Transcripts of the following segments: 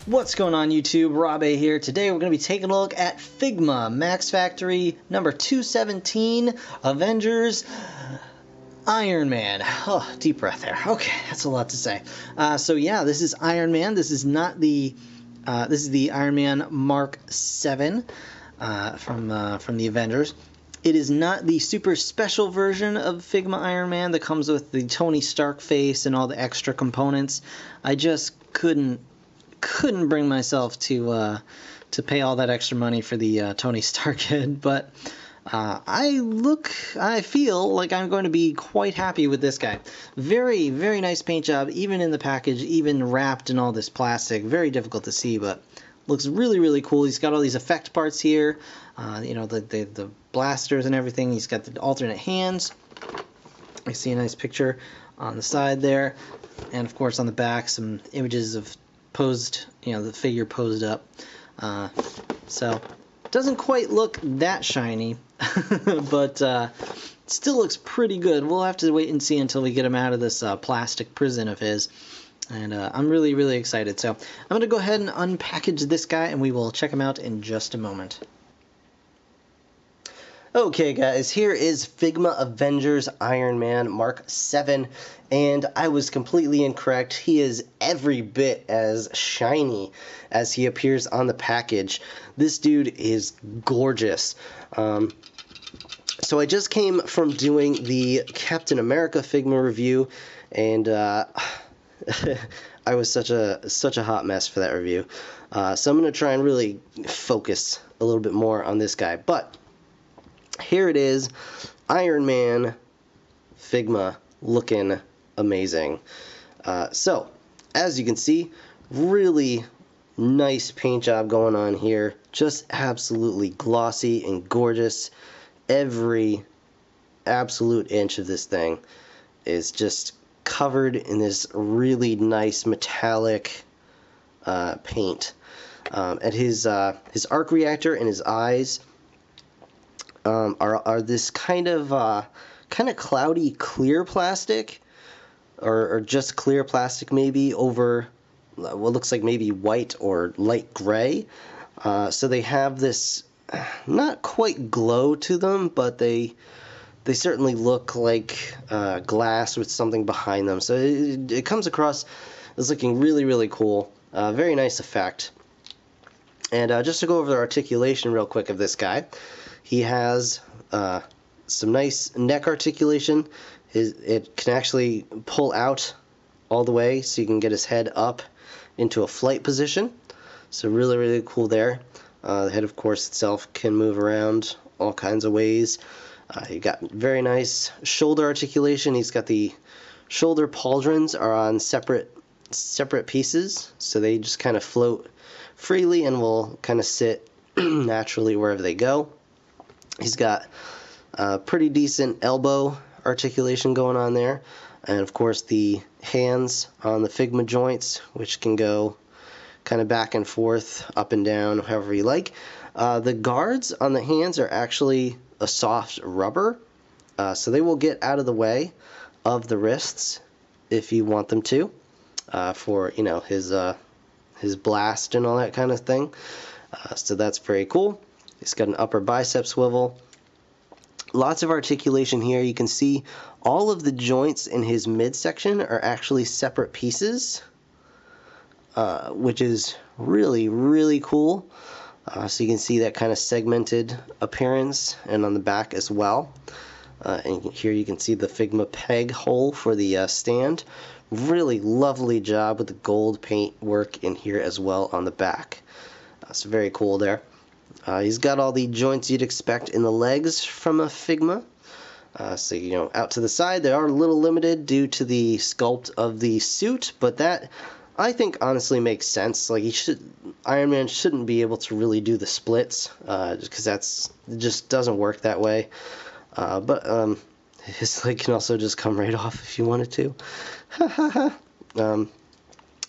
What's going on YouTube? Rob A here. Today we're going to be taking a look at Figma Max Factory number 217, Avengers, Iron Man. Oh, deep breath there. Okay, that's a lot to say. So yeah, this is Iron Man. This is not the this is the Iron Man Mark VII from the Avengers. It is not the super special version of Figma Iron Man that comes with the Tony Stark face and all the extra components. I just couldn't bring myself to pay all that extra money for the Tony Stark head, but I feel like I'm going to be quite happy with this guy. Very, very nice paint job, even in the package, even wrapped in all this plastic. Very difficult to see, but looks really, really cool. He's got all these effect parts here, you know, the blasters and everything. He's got the alternate hands. I see a nice picture on the side there, and of course on the back some images of posed, you know, the figure posed up. So it doesn't quite look that shiny, but still looks pretty good. We'll have to wait and see until we get him out of this plastic prison of his. And I'm really, really excited. So I'm going to go ahead and unpackage this guy, and we will check him out in just a moment. Okay guys, here is Figma Avengers Iron Man Mark VII, and I was completely incorrect. He is every bit as shiny as he appears on the package. This dude is gorgeous. So I just came from doing the Captain America Figma review, and I was such a hot mess for that review. So I'm going to try and really focus a little bit more on this guy. But here it is, Iron Man Figma, looking amazing. So, as you can see, really nice paint job going on here. Just absolutely glossy and gorgeous. Every absolute inch of this thing is just covered in this really nice metallic paint. And his arc reactor and his eyes are this kind of cloudy clear plastic, or just clear plastic maybe over what looks like maybe white or light gray. So they have this not quite glow to them, but they certainly look like glass with something behind them. So it comes across as looking really, really cool. Very nice effect. And just to go over the articulation real quick of this guy, he has some nice neck articulation. It can actually pull out all the way so you can get his head up into a flight position. So really, really cool there. The head, of course, itself can move around all kinds of ways. You got very nice shoulder articulation. He's got the shoulder pauldrons are on separate pieces, so they just kind of float freely and will kind of sit naturally wherever they go. He's got pretty decent elbow articulation going on there, and of course the hands on the Figma joints, which can go kind of back and forth, up and down, however you like. The guards on the hands are actually a soft rubber, so they will get out of the way of the wrists if you want them to, for, you know, his blast and all that kind of thing. So that's very cool. He's got an upper bicep swivel. Lots of articulation here. You can see all of the joints in his midsection are actually separate pieces, which is really, really cool. So you can see that kind of segmented appearance, and on the back as well. And here you can see the Figma peg hole for the stand. Really lovely job with the gold paint work in here as well on the back. So very cool there. He's got all the joints you'd expect in the legs from a Figma. So, you know, out to the side, they are a little limited due to the sculpt of the suit, but that, I think, honestly makes sense. Like, Iron Man shouldn't be able to really do the splits, because it just doesn't work that way. But his leg can also just come right off if you wanted to.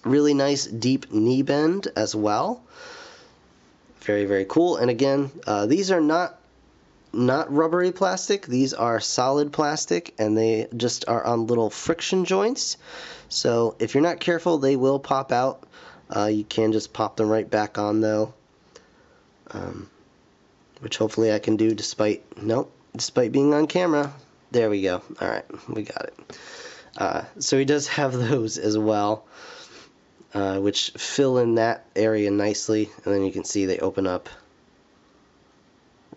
Really nice deep knee bend as well. Very, very cool. And again, these are not rubbery plastic. These are solid plastic, and they just are on little friction joints. So if you're not careful, they will pop out. You can just pop them right back on though, which hopefully I can do despite being on camera. There we go. Alright, we got it. So he does have those as well, which fill in that area nicely, and then you can see they open up.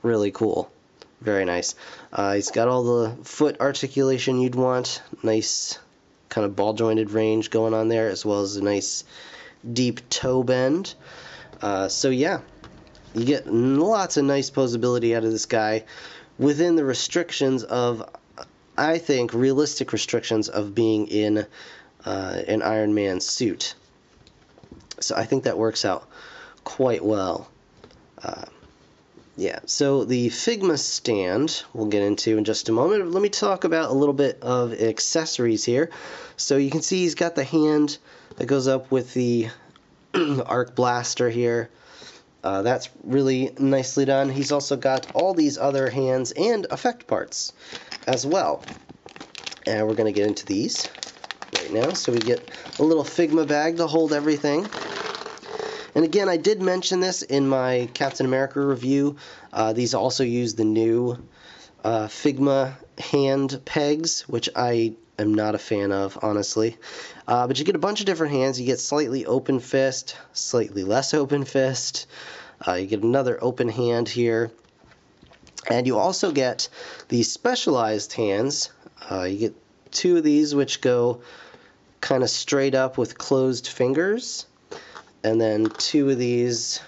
Really cool. Very nice. He's got all the foot articulation you'd want. Nice kind of ball jointed range going on there, as well as a nice deep toe bend. So yeah, you get lots of nice posability out of this guy within the restrictions of, I think, realistic restrictions of being in an Iron Man suit. So I think that works out quite well. Yeah, so the Figma stand we'll get into in just a moment. Let me talk about a little bit of accessories here. So you can see he's got the hand that goes up with the arc blaster here. That's really nicely done. He's also got all these other hands and effect parts as well. And we're going to get into these right now. So we get a little Figma bag to hold everything. And again, I did mention this in my Captain America review. These also use the new Figma hand pegs, which I am not a fan of, honestly. But you get a bunch of different hands. You get slightly open fist, slightly less open fist. You get another open hand here. And you also get these specialized hands. You get two of these which go kind of straight up with closed fingers. And then two of these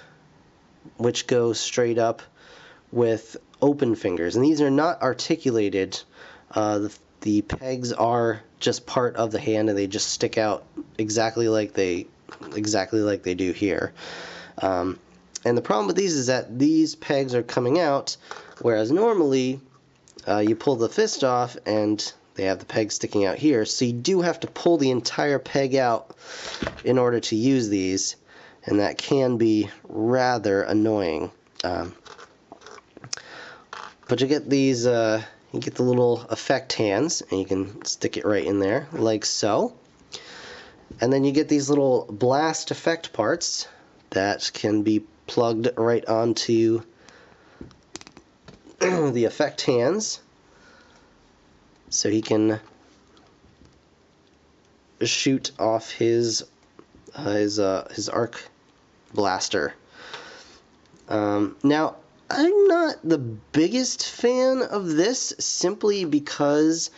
which go straight up with open fingers. And these are not articulated. The pegs are just part of the hand, and they just stick out exactly like they do here. And the problem with these is that these pegs are coming out, whereas normally you pull the fist off and they have the peg sticking out here. So you do have to pull the entire peg out in order to use these. And that can be rather annoying. But you get these, you get the little effect hands, and you can stick it right in there, like so. And then you get these little blast effect parts that can be plugged right onto the effect hands, so he can shoot off his arc blaster. Now, I'm not the biggest fan of this, simply because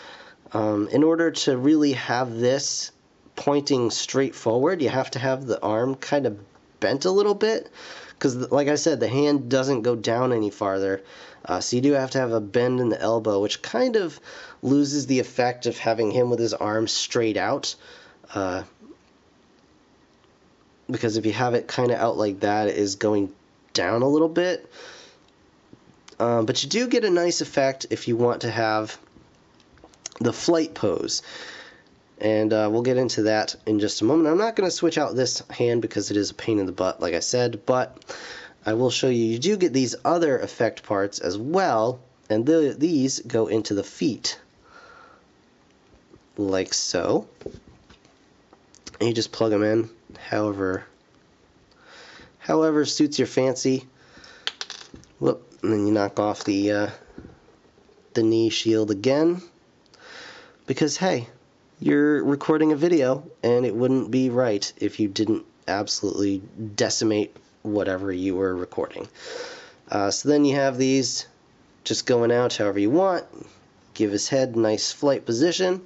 in order to really have this pointing straight forward, you have to have the arm kind of bent a little bit, because like I said, the hand doesn't go down any farther. So you do have to have a bend in the elbow, which kind of loses the effect of having him with his arms straight out. Because if you have it kind of out like that, it is going down a little bit. But you do get a nice effect if you want to have the flight pose. And we'll get into that in just a moment. I'm not going to switch out this hand because it is a pain in the butt, like I said, but I will show you. You do get these other effect parts as well, and these go into the feet, like so. And you just plug them in however suits your fancy. Whoop, and then you knock off the knee shield again, because hey, you're recording a video and it wouldn't be right if you didn't absolutely decimate whatever you were recording. So then you have these just going out however you want. Give his head a nice flight position,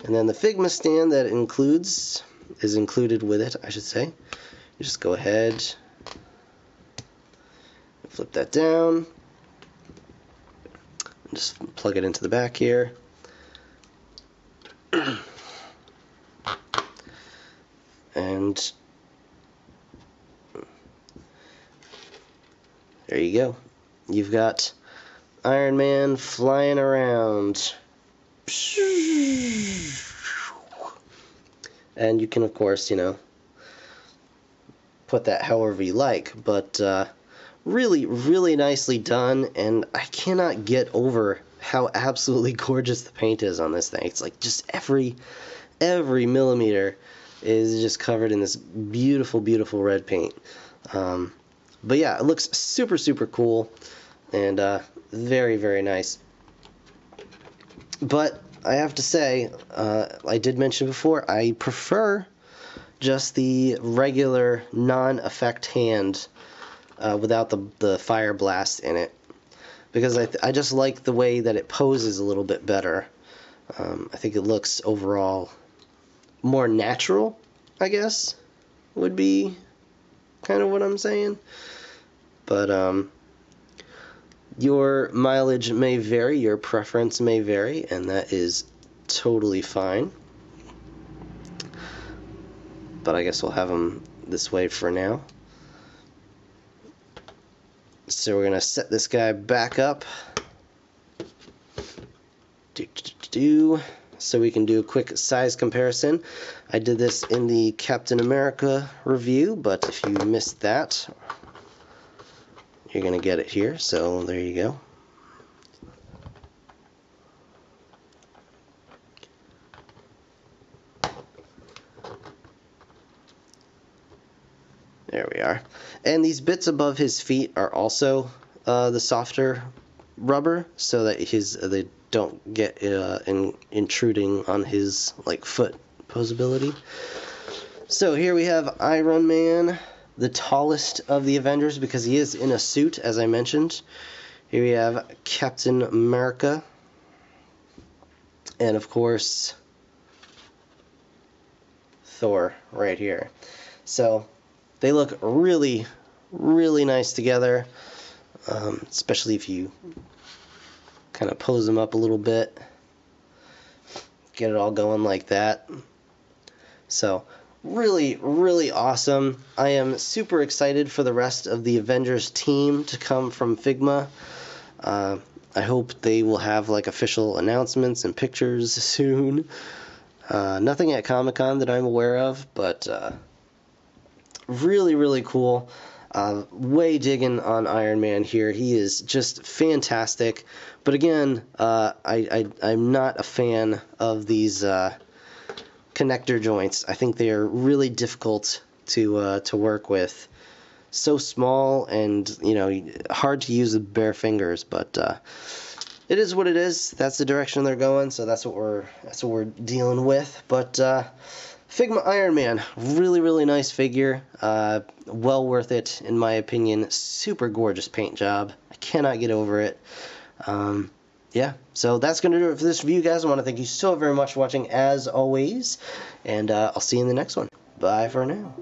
and then the Figma stand that is included with it, I should say. You just go ahead, flip that down, and just plug it into the back here. And there you go. You've got Iron Man flying around. And you can, of course, put that however you like, but really, really nicely done, and I cannot get over how absolutely gorgeous the paint is on this thing. It's like just every millimeter is just covered in this beautiful, beautiful red paint. But yeah, it looks super, super cool and very, very nice. But I have to say, I did mention before, I prefer just the regular non-effect hand without the fire blast in it, because I just like the way that it poses a little bit better. I think it looks overall more natural, I guess, would be kind of what I'm saying. But your mileage may vary, your preference may vary, and that is totally fine. But I guess we'll have them this way for now. So we're going to set this guy back up. So we can do a quick size comparison. I did this in the Captain America review, but if you missed that, you're going to get it here. So there you go. There we are. And these bits above his feet are also the softer rubber, so that they don't get intruding on his foot posability. So here we have Iron Man, the tallest of the Avengers because he is in a suit, as I mentioned. Here we have Captain America, and of course Thor right here. So they look really, really nice together, especially if you kind of pose them up a little bit, get it all going like that. So really, really awesome. I am super excited for the rest of the Avengers team to come from Figma. I hope they will have official announcements and pictures soon. Nothing at Comic-Con that I'm aware of, but really, really cool. Way digging on Iron Man here. He is just fantastic. But again, I'm not a fan of these connector joints. I think they are really difficult to work with. So small and hard to use with bare fingers. But it is what it is. That's the direction they're going. So that's what we're dealing with. But Figma Iron Man, really, really nice figure. Well worth it, in my opinion. Super gorgeous paint job. I cannot get over it. Yeah, so that's going to do it for this review, guys. I want to thank you so very much for watching, as always. And I'll see you in the next one. Bye for now.